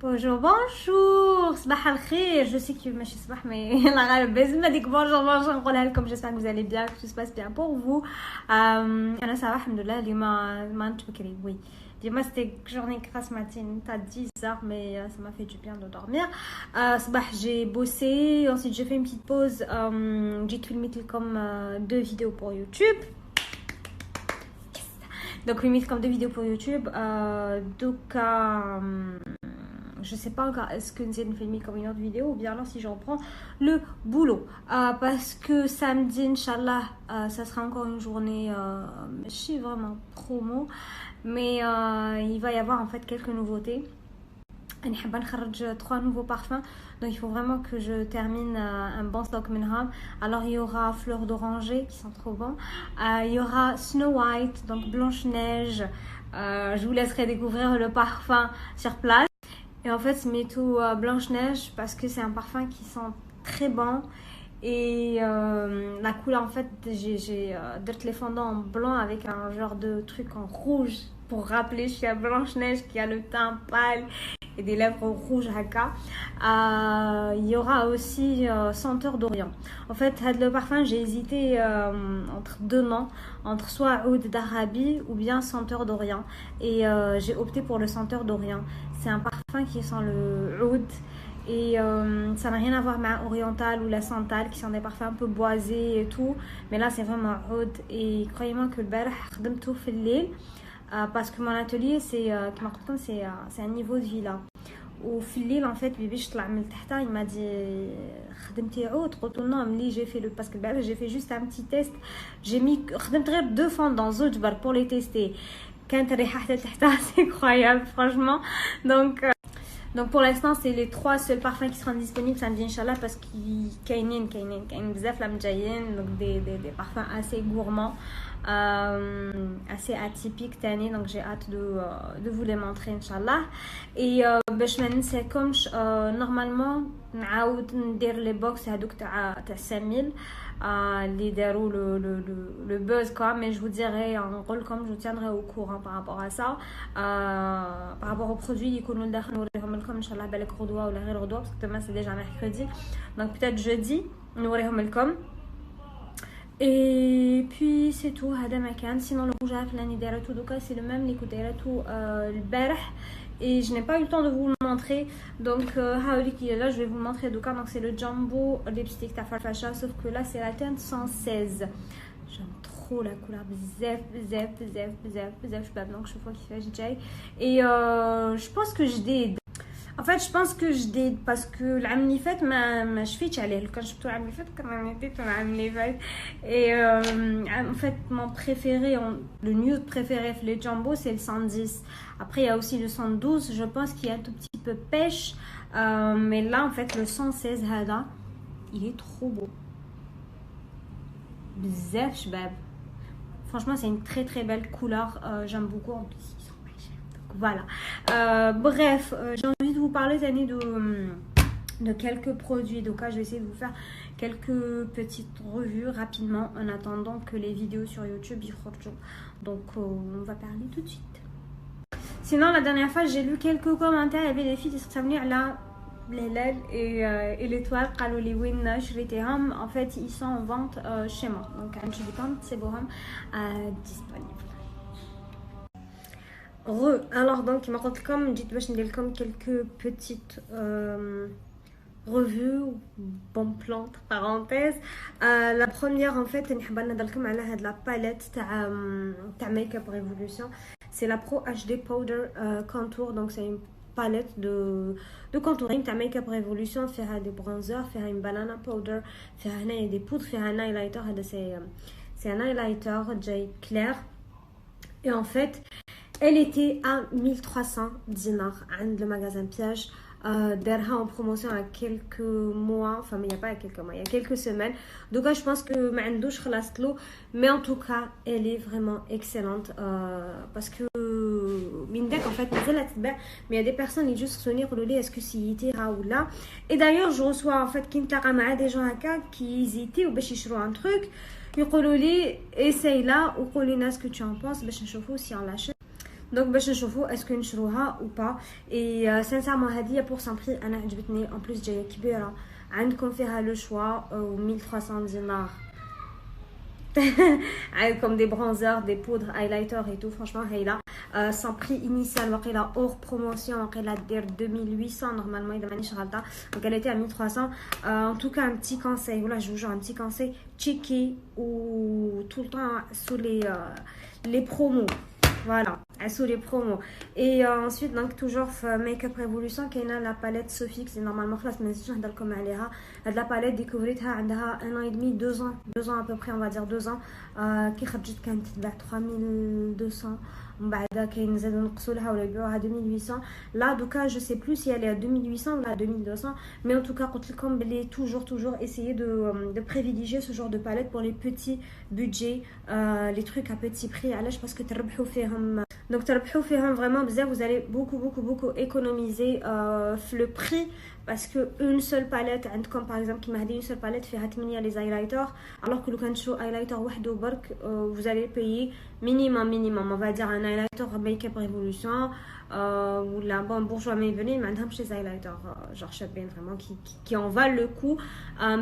Bonjour, bonjour, صباح الخير. Je sais que ماشي صباح mais la غالب لازم هذيك bonjour bonjour نقولها لكم. J'espère que vous allez bien, que tout se passe bien pour vous. أنا صراحة الحمد لله اليوم ما نمت بكري. Oui. Dis-moi, c'était journée grasse matinée, t'as 10 heures, mais ça m'a fait du bien de dormir. صباح j'ai bossé, ensuite j'ai fait une petite pause. J'ai filmé comme 2 vidéos pour YouTube. Donc, j'ai mis comme 2 vidéos pour YouTube. Donc, je sais pas encore est-ce que nous allons filmer comme une autre vidéo ou bien alors si je reprends le boulot. Parce que samedi, Inch'Allah, ça sera encore une journée, je suis vraiment promo. Mais il va y avoir en fait quelques nouveautés. On a 3 nouveaux parfums, donc il faut vraiment que je termine un bon stock منهم. Alors il y aura fleurs d'oranger qui sont trop bons, il y aura Snow White, donc Blanche-Neige. Je vous laisserai découvrir le parfum sur place. Et en fait c'est tout Blanche-Neige parce que c'est un parfum qui sent très bon. Et la couleur en fait j'ai les fondants en blanc avec un genre de truc en rouge pour rappeler je suis à Blanche-Neige qui a le teint pâle et des lèvres rouges haka. Il y aura aussi senteur d'Orient. En fait le parfum j'ai hésité entre 2 noms, entre soit Oud d'Arabie ou bien senteur d'Orient, et j'ai opté pour le senteur d'Orient. C'est un parfum qui sent le Oud. Et ça n'a rien à voir avec oriental ou la santal qui sont des parfums un peu boisés et tout, mais là c'est vraiment oud. Et croyez-moi que le barh خدمته في الليل parce que mon atelier c'est كما قلت لكم c'est un niveau de villa. وفي الليل en fait باش طلع من تحت il m'a dit خدمتي عود. قلت له non ملي j'ai fait le parce que j'ai fait juste un petit test, j'ai mis خدمت غير 2 fondants زوج برك pour les tester. كانت الريحه حتى تحت c'est incroyable franchement. Donc pour l'instant c'est les 3 seuls parfums qui seront disponibles samedi Inch'Allah, parce qu'il كاينين بزاف لا مجايين, donc des parfums assez gourmands, assez atypiques تاني. Donc j'ai hâte de vous les montrer Inch'Allah. Et باش ما ننساكمش normalement نعاود ندير لي بوكس هذوك تاع 5000 اللي داروا le buzz quoi, mais je vous dirai نقولكم, je vous tiendrai au courant par rapport à ça, par rapport aux produits يكونوا داخل نوريهم لكم ان شاء الله, بالك غدوه ولا غير غدوه, parce que demain c'est déjà mercredi, donc peut-être jeudi نوريهم لكم. Et puis c'est tout, هذا ما كان. Sinon le rouge à lèvres اللي دايرته دوكا c'est le même اللي كنت دايرته البارح, et je n'ai pas eu le temps de vous le montrer, donc là je vais vous le montrer. Donc c'est le Jumbo lipstick ta Farfasha, sauf que là c'est la teinte 116. J'aime trop la couleur, bzaf شباب, donc je vois qu'il fait جاي. Et je pense que en fait je pense que je déde parce que العام اللي فات ما شفيتش عليه. كان شفتو العام اللي فات كان نسيت العام اللي فات. Et en fait mon préféré, le nude préféré les Jumbo c'est le 110. Après il y a aussi le 112, je pense qu'il est un tout petit peu pêche, mais là en fait le 116 هذا il est trop beau بزاف شباب. Franchement c'est une très très belle couleur, j'aime beaucoup. En plus ils sont pas chers, donc voilà. Bref, j'ai envie de vous parler de quelques produits. Donc là je vais essayer de vous faire quelques petites revues rapidement en attendant que les vidéos sur YouTube y sortent. Donc on va parler tout de suite. Sinon la dernière fois j'ai lu quelques commentaires, il y avait des filles qui se sont venues là l'hilal et l'étoile قالوا لي وين شريتيهم. En fait ils sont en vente chez moi, donc عندي بكم تسيبوهم disponible. Alors donc كما قلت لكم جيت باش ندير لكم quelques petites revues, bon plan entre parenthèses. La première en fait نحب نهضر لكم على هاد لا باليت تاع ميك اب ريفولوشن. C'est la Pro HD Powder Contour, donc c'est une palette de contouring تاع ميك اب ريفولوشن. فيها des bronzers, فيها une banana powder, فيها هنايا des poudres, فيها un highlighter. هذا c'est un highlighter جاي clair. Et en fait elle était à 1300 dinars عند le magasin Piège. Derha en promotion à quelques mois, enfin mais il n'y a pas quelques mois, il y a quelques semaines. Donc là, je pense que ma ndouche khlaslo, mais en tout cas elle est vraiment excellente, parce que mindek en fait mais il y a des personnes qui juste sonner le est-ce que c'est ira ou là. Et d'ailleurs je reçois en fait des gens qui hésitaient ou باش يشروا un truc, يقولوا لي essaye là ou قولي لنا ce que tu en penses باش نشوفوا si on l'achète. Donc باش نشوفوا اسكو نشروها ou pas. Et sincèrement هذه pour son prix انا عجبتني. En plus جايه كبيره. عندكم فيها le choix 1300 دينار. Comme des bronzers, des poudres, highlighters et tout. Franchement هايله. Son prix initial وقيلا hors promotion وقيلا دير 2800 normalement اذا مانيش غلطه. Donc elle était à 1300. En tout cas un petit conseil, voilà, je vous jure un petit conseil, checker ou tout le temps sous les promos. Voilà, sous les promos. Et ensuite, donc, toujours Make-up Revolution, qui est la palette Sofix. C'est normalement, je vais vous dire, la palette découverte, elle a 1 an et demi, 2 ans. 2 ans à peu près, on va dire 2 ans. Qui a fait 3200. بعد كاين زادوا نقصوا لها ولا يبيعوها 2800. Là دوكا je sais plus si elle est à 2800 ou à 2200, mais en tout cas قلت لكم بلي toujours essayer de privilégier ce genre de palette pour les petits budgets, les trucs à petit prix. علاش parce que تربحوا فيهم. Donc تربحوا فيهم vraiment بزاف. Vous allez beaucoup économiser le prix. Parce que une seule palette, comme par exemple qui m'a dit une seule palette fait 8 les highlighters, alors que le cancho highlighter وحده برك vous allez payer minimum on va dire un highlighter Make-up Revolution ou la bon bourgeois Maybelline mais عندهم les highlighters genre شابين vraiment qui en valent le coup,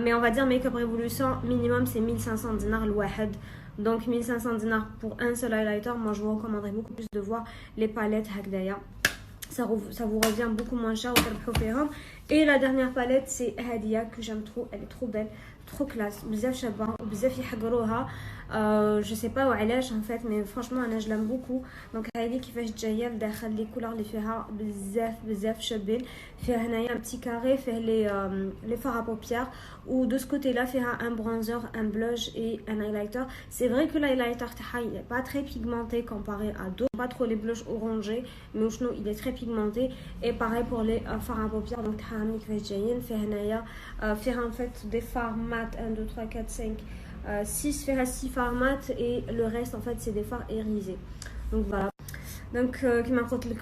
mais on va dire Make-up Revolution minimum c'est 1500 dinars الواحد. Donc 1500 dinars pour un seul highlighter. Moi je vous recommanderais beaucoup plus de voir les palettes هكذايا. Ça vous revient beaucoup moins cher. Et la dernière palette c'est Hadia que j'aime trop. Elle est trop belle, trop classe, بزاف شابه وبزاف يحقروها. Je sais pas وعلاش en fait, mais franchement انا je l'aime beaucoup. Donc هذه كيفاش جايه بداخل لي كولور اللي فيها بزاف شابين. فيها هنايا un petit carré فيه les fards à paupières, ou de ce côté là فيها un bronzer, un blush et un highlighter. C'est vrai que l'highlighter تاعها il est pas très pigmenté comparé à d'autres, pas trop les blushs orangés, mais sinon il est très pigmenté. Et pareil pour les fards à paupières. Donc تاعها كيفاش جايين فيه هنايا فيها en fait des fards mat 1 2 3 4 5 6 faire 6 fards mat, et le reste en fait c'est des fards irisés. Donc voilà. Donc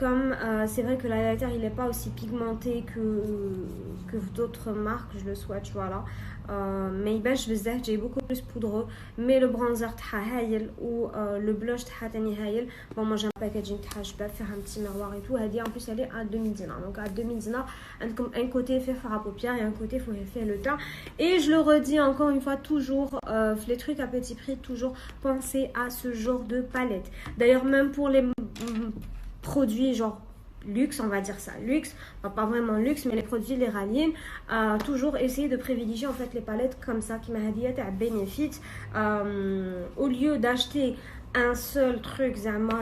comme c'est vrai que l'highlighter il est pas aussi pigmenté que d'autres marques, je le souhaite, voilà. Mais il bêche بزاف, j'ai beaucoup plus poudreux, mais le bronzer تاعها هايل ou le blush تاعها تاني هايل. Bon moi j'ai un packaging تاعها je peux faire un petit miroir et tout. هذه en plus elle est à 2000 dinars. Donc à 2000 dinars عندكم un côté fait fard à paupières et un côté faut faire le teint. Et je le redis encore une fois, toujours les trucs à petit prix, toujours pensez à ce genre de palette. D'ailleurs même pour les produits genre luxe, on va dire ça, luxe, enfin, pas vraiment luxe, mais les produits les ralines, toujours essayer de privilégier en fait les palettes comme ça qui m'a dit à bénéfice, au lieu d'acheter un seul truc zama.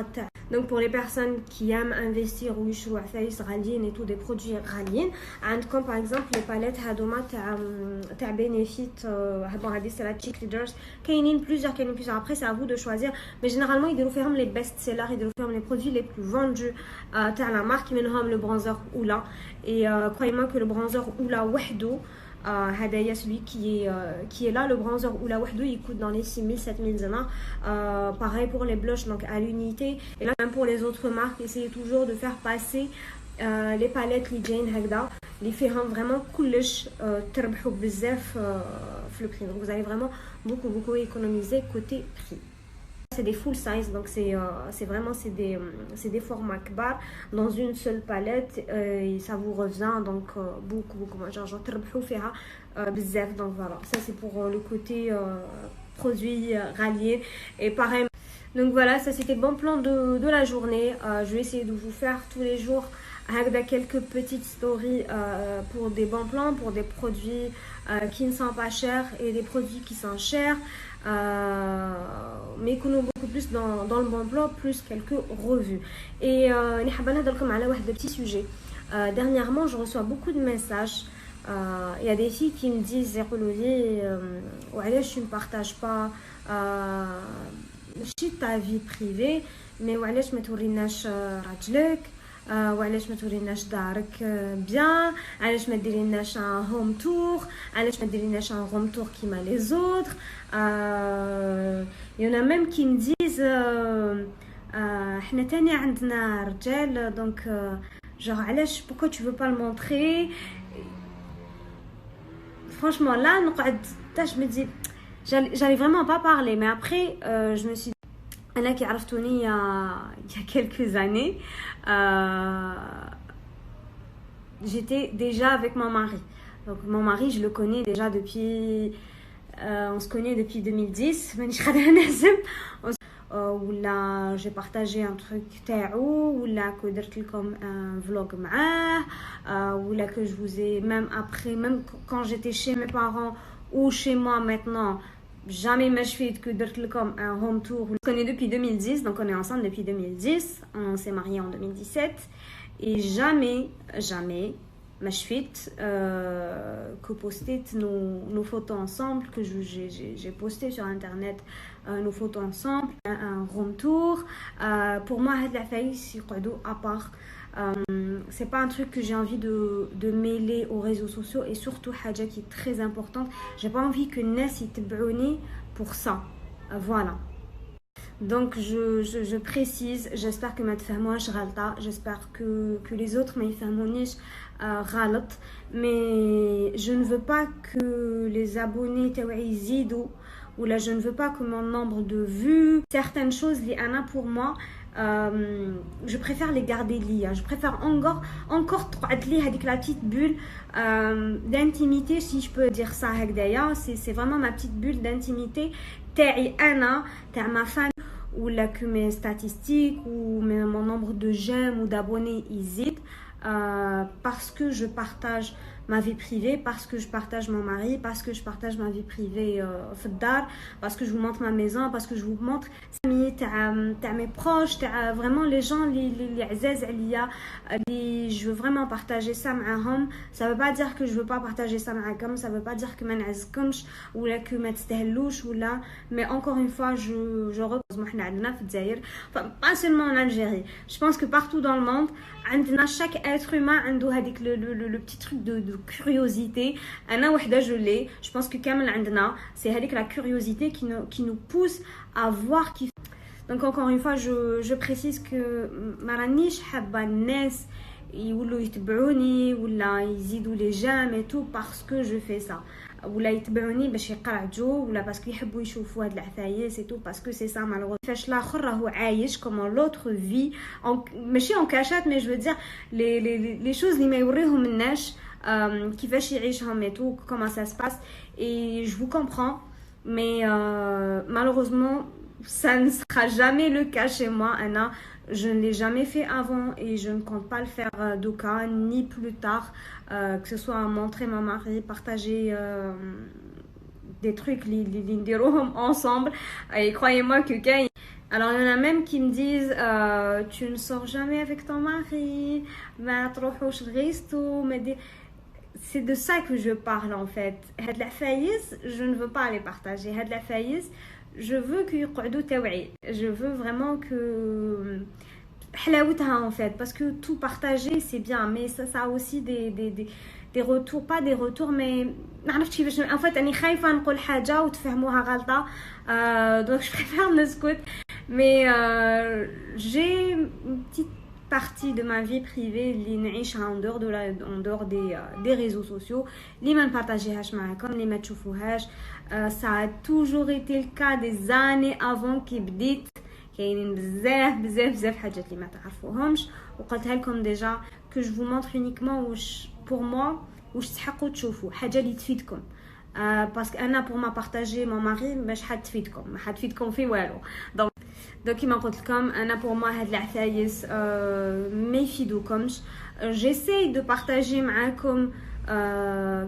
Donc pour les personnes qui aiment investir ou يشروا عفايس غاليين et tout, des produits غاليين, عندكم par exemple les palettes هادوما تاع bénéfice. bon هذه c'est la cheek leaders, كاينين plusieurs. Après c'est à vous de choisir, mais généralement يديروا فيهم les best sellers, يديروا فيهم les produits les plus vendus تاع la marque, منهم le bronzer Oula. Et croyez-moi que le bronzer Oula وحده هدايا celui qui est là, le bronzer Oula وحده il coûte dans les 6000-7000 dinars. Pareil pour les blushs, donc à l'unité. Et là même pour les autres marques, essayez toujours de faire passer les palettes اللي جايين هكذا اللي فيهم vraiment كلش تربحوا بزاف في le prix. Donc vous allez vraiment beaucoup économiser côté prix. C'est des full size, donc c'est vraiment c'est des formats kbar dans une seule palette, et ça vous revient donc beaucoup moins genre تربحوا فيها بزاف. Donc voilà, ça c'est pour le côté produit rallié. Et pareil, donc voilà, ça c'était le bon plan de la journée. Je vais essayer de vous faire tous les jours avec quelques petites stories pour des bons plans, pour des produits qui ne sont pas chers et des produits qui sont chers, mais qu'on a beaucoup plus dans le bon plan, plus quelques revues. Et je vais vous parler de petits sujets. Dernièrement, je reçois beaucoup de messages. Il y a des filles qui me disent tu ne partages pas ta vie privée, mais tu ne توريناش راجلك, وعلاش ما توريناش دارك بيان, علاش ما ديريناش ان هوم تور, علاش ما ديريناش ان هوم تور كيما لي زوتر. Il y en a même qui me disent احنا تاني عندنا رجال, donc genre علاش pourquoi tu veux pas le montrer. Franchement là نقعد je me dis j'allais vraiment pas parler, mais après je me suis dit أنا qui عرفتوني il y a quelques années, j'étais déjà avec mon mari. Donc mon mari, je le connais déjà depuis... on se connaît depuis 2010. Ou là, j'ai partagé un truc تاعو, ou là que درت لكم un vlog معاه, ou là que je vous ai, même après, même quand j'étais chez mes parents ou chez moi maintenant, jamais ما شفيت que درت لكم un home tour. On se connaît depuis 2010, donc on est ensemble depuis 2010. On s'est mariés en 2017 et jamais ما شفيت que posté nos photos ensemble, que j'ai posté sur internet nos photos ensemble, un home tour. Pour moi هاد العفايس يقعدوا à part. C'est pas un truc que j'ai envie de mêler aux réseaux sociaux, et surtout حاجة qui est très importante, j'ai pas envie que الناس يتبعوني pour ça. Voilà. Donc je précise, j'espère que ما تفهموهاش غلطة, j'espère que les autres ما يفهمونيش غلط, mais je ne veux pas que les abonnés تاوعي يزيدوا, ou là je ne veux pas que mon nombre de vues, certaines choses li ana pour moi, je préfère les garder liées. Je préfère encore تقعد لي هذيك la petite bulle d'intimité, si je peux dire ça هكذايا. C'est vraiment ma petite bulle d'intimité تاعي انا, تاع ma famille, ou là que mes statistiques ou mon nombre de j'aime ou d'abonnés يزيد, parce que je partage ma vie privée, parce que je partage mon mari, parce que je partage ma vie privée في الدار, parce que je vous montre ma maison, parce que je vous montre تاع mes proches, تاع vraiment les gens les عزاز عليا, je veux vraiment partager ça معاهم. Ça veut pas dire que je veux pas partager ça معاكم, ça veut pas dire que ما نعزكمش ولا que ما تستاهلوش ولا, mais encore une fois je repose حنا عندنا في الجزائر, pas seulement en Algérie, je pense que partout dans le monde عندنا chaque être humain عنده هذيك le petit truc de curiosité. أنا وحدة je l'ai, je pense que كامل عندنا, c'est هذيك la curiosité qui nous pousse à voir qui. Donc encore une fois je précise que ما رانيش حابة الناس يولوا يتبعوني ولا يزيدوا لي جام et tout parce que je fais ça, ولا يتبعوني باش يقرعجوا ولا باسكو يحبوا يشوفوا هاد العفايس et tout, parce que c'est ça malheureusement. فاش الاخر راهو عايش comme l'autre vie, ماشي en cachette, mais je veux dire les choses اللي ما يوريهم الناس كيفاش يعيشهم et tout, comment ça se passe, et je vous comprends, mais malheureusement ça ne sera jamais le cas chez moi. Anna, je ne l'ai jamais fait avant et je ne compte pas le faire d'aucun ni plus tard, que ce soit montrer mon mari, partager des trucs نديروهم ensemble, et croyez-moi que quand... Alors il y en a même qui me disent tu ne sors jamais avec ton mari, ما تروحوش الغيستو, c'est de ça que je parle en fait. هاد العفايس je ne veux pas les partager. هاد العفايس je veux que يقعدوا توعي, je veux vraiment que حلاوتها en fait, parce que tout partager c'est bien, mais ça a aussi des retours, pas des retours, mais ما عرفتش كيفاش en fait أنا خايفة نقول حاجة وتفهموها غلطة, donc je préfère نسكت. Mais j'ai une petite partie de ma vie privée اللي نعيشها en dehors des réseaux sociaux, اللي ما نبارطاجيهاش معاكم, اللي ما تشوفوهاش. Ça a toujours été le cas des années avant كي بديت. كاينين بزاف حاجات اللي ما تعرفوهمش, وقلتها لكم déjà que je vous montre uniquement واش pour moi واش تحقوا تشوفوا حاجه اللي تفيدكم. parce que انا pour ma partager mon mari باش حتفيدكم في والو. donc كيما قلت لكم انا pour moi هاد العفايس ما يفيدوكمش. j'essaye de partager معاكم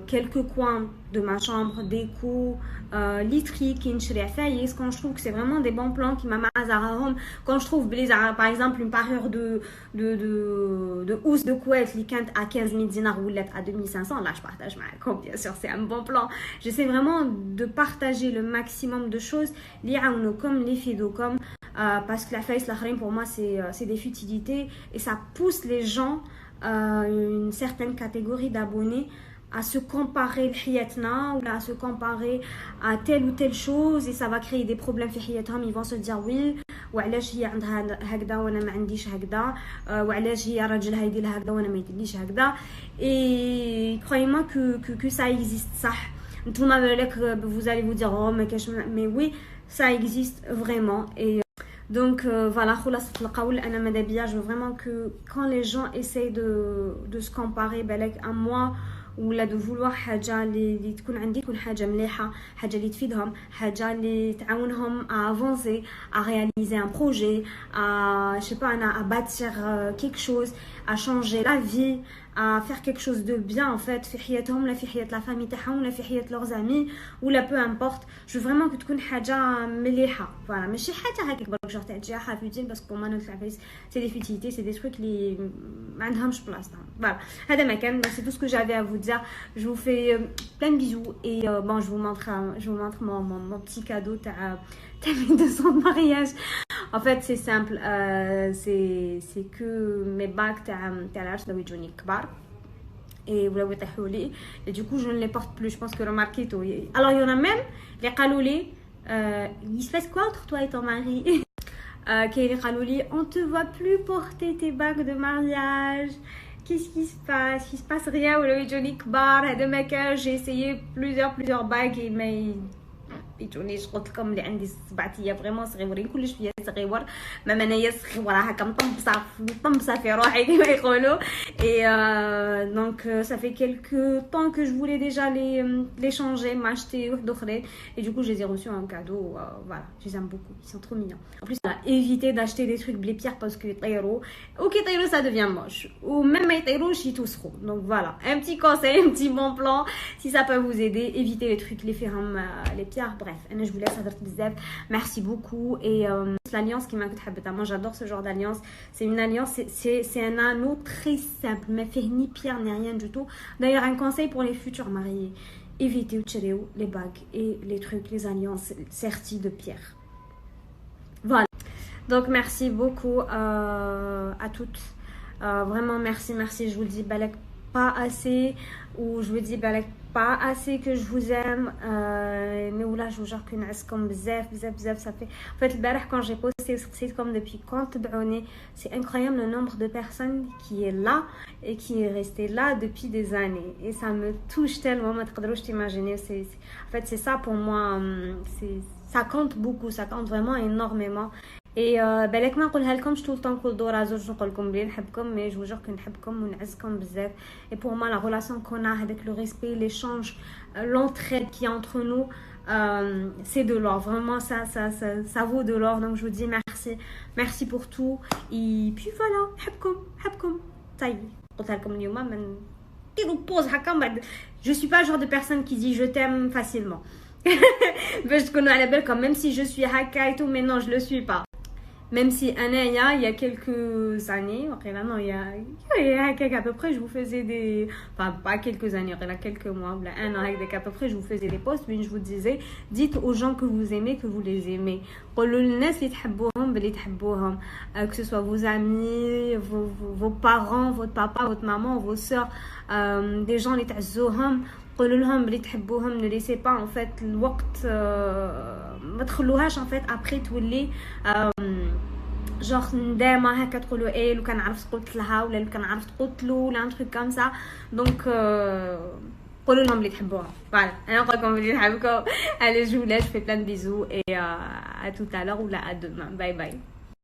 quelques coins de ma chambre, des coups, litri qui نشري عفايس quand je trouve que c'est vraiment des bons plans qui m'a mazarahom, quand je trouve par exemple une parure de housse de couette اللي كانت à 15 000 dinars ou à 2500, là je partage معاكم, bien sûr c'est un bon plan. J'essaie vraiment de partager le maximum de choses اللي يعاونوكم اللي يفيدوكم, parce que la face l'akhrin pour moi c'est des futilités, et ça pousse les gens, une certaine catégorie d'abonnés, à se comparer لحياتنا ou à se comparer à telle ou telle chose, et ça va créer des problèmes في حياتهم. Ils vont se dire oui, وعلاش هي عندها هكذا وانا ما عنديش هكذا, وعلاش هي راجلها يدير هكذا وانا ما يديرليش هكذا. et croyez-moi que ça existe صح. نتوما بالك vous allez vous dire oh mais oui, ça existe vraiment, et Donc voilà, خلاصة القول أنا ماذا بيا je veux vraiment que quand les gens essayent de se comparer بالك à moi ولا دو فولوار حاجه اللي تكون عندي تكون حاجه مليحه حاجه اللي تفيدهم حاجه اللي تعاونهم افونسي à réaliser un projet à je sais pas à bâtir quelque chose à changer la vie à faire quelque chose de bien en fait في حياتهم ولا في حياة la famille تاعهم ولا في حياة leurs amis ولا peu importe je veux vraiment que تكون حاجه مليحه voilà ماشي حاجه هكاك برك جور تاع تجي حافيتين باسكو بور ما نوت العفايس سي دي فيتيليتي سي دي تروك اللي ما عندهمش بلاصتهم voilà هذا ما كان c'est tout ce que j'avais à vous dire je vous fais plein de bisous et bon je vous montre mon petit cadeau تاع mes 2 ans de mariage. En fait, c'est simple. C'est que mes bagues تاع العرس بداو يجوني كبار. Et ولاو يطيحوا لي. Et du coup, je ne les porte plus. Je pense que remarquez tout. Alors, il y en a même les قالوا لي il se passe quoi entre toi et ton mari? كاين اللي قالوا لي on te voit plus porter tes bagues de mariage. Qu'est-ce qui se passe? Il se passe rien. ولاو يجوني كبار. هذا ما كان. J'ai essayé plusieurs bagues et mais يجونيش قلت لكم اللي عندي 7 ايام فريمون صغيورين كلش فيا صغيور ما انايا صغيره هكا مطمبصه في روحي كما يقولوا et donc ça fait quelques temps que je voulais déjà les changer m'acheter واحد اخرين et du coup je les ai reçus en cadeau voilà je les aime beaucoup ils sont trop mignons en plus évitez d'acheter des trucs blé pierre parce que يطيروا يطيروا ça devient moche ou même ما يطيروش يتوسخوا donc voilà un petit conseil un petit bon plan si ça peut vous aider évitez les trucs les فيهم les pierres bref انا je vous laisse هضرت بزاف merci beaucoup et l'alliance qui m'a كنت حبيتها moi j'adore ce genre d'alliance c'est une alliance c'est un anneau très simple ما فيه ni pierre ni rien du tout d'ailleurs un conseil pour les futurs mariés évitez de tirer les bagues et les trucs les alliances serties de pierre voilà donc merci beaucoup à toutes vraiment merci je vous le dis balak pas assez ou je vous dis balak pas assez que je vous aime mais oula je vous jure que نعسكم بزاف ça fait en fait البارح quand j'ai posté comme depuis quand تبعوني c'est incroyable le nombre de personnes qui est là et qui est resté là depuis des années et ça me touche tellement ما تقدروش t'imaginer en fait c'est ça pour moi ça compte beaucoup ça compte vraiment énormément et بالك ما نقولها لكمش tout le temps كل دورة زوج نقول لكم بلي نحبكم mais je vous jure que نحبكم ونعزكم بزاف et pour moi la relation qu'on a avec le respect l'échange l'entraide qui est entre nous c'est de l'or vraiment ça vaut de l'or donc je vous dis merci pour tout et puis voilà نحبكم طيب قلتها لكم اليوم من ديروا بوز هكا بعد je suis pas le genre de personne qui dit je t'aime facilement باش تكونوا على بالكم même si je suis هكا et tout mais non je le suis pas même si il y a quelques années non il y a à peu près je vous faisais des enfin pas quelques années il y a quelques mois là un an à peu près je vous faisais des posts mais je vous disais dites aux gens que vous aimez que vous les aimez قولوا للناس اللي تحبوهم بلي تحبوهم que ce soit vos amis vos parents votre papa votre maman vos sœurs des gens اللي تعزوهم قولوا لهم بلي تحبوهم ne laissez pas en fait الوقت ما تخلوهاش en fait après تولي genre دائما هكا تقولوا ايه لو كان عرفت قلت لها ولا لو كان عرفت قلت له ولا un truc comme ça donc قولوا لهم بلي تحبوها voilà انا نقول لكم بلي نحبكم allez je vous laisse je fais plein de bisous et à tout à l'heure ou là à demain bye bye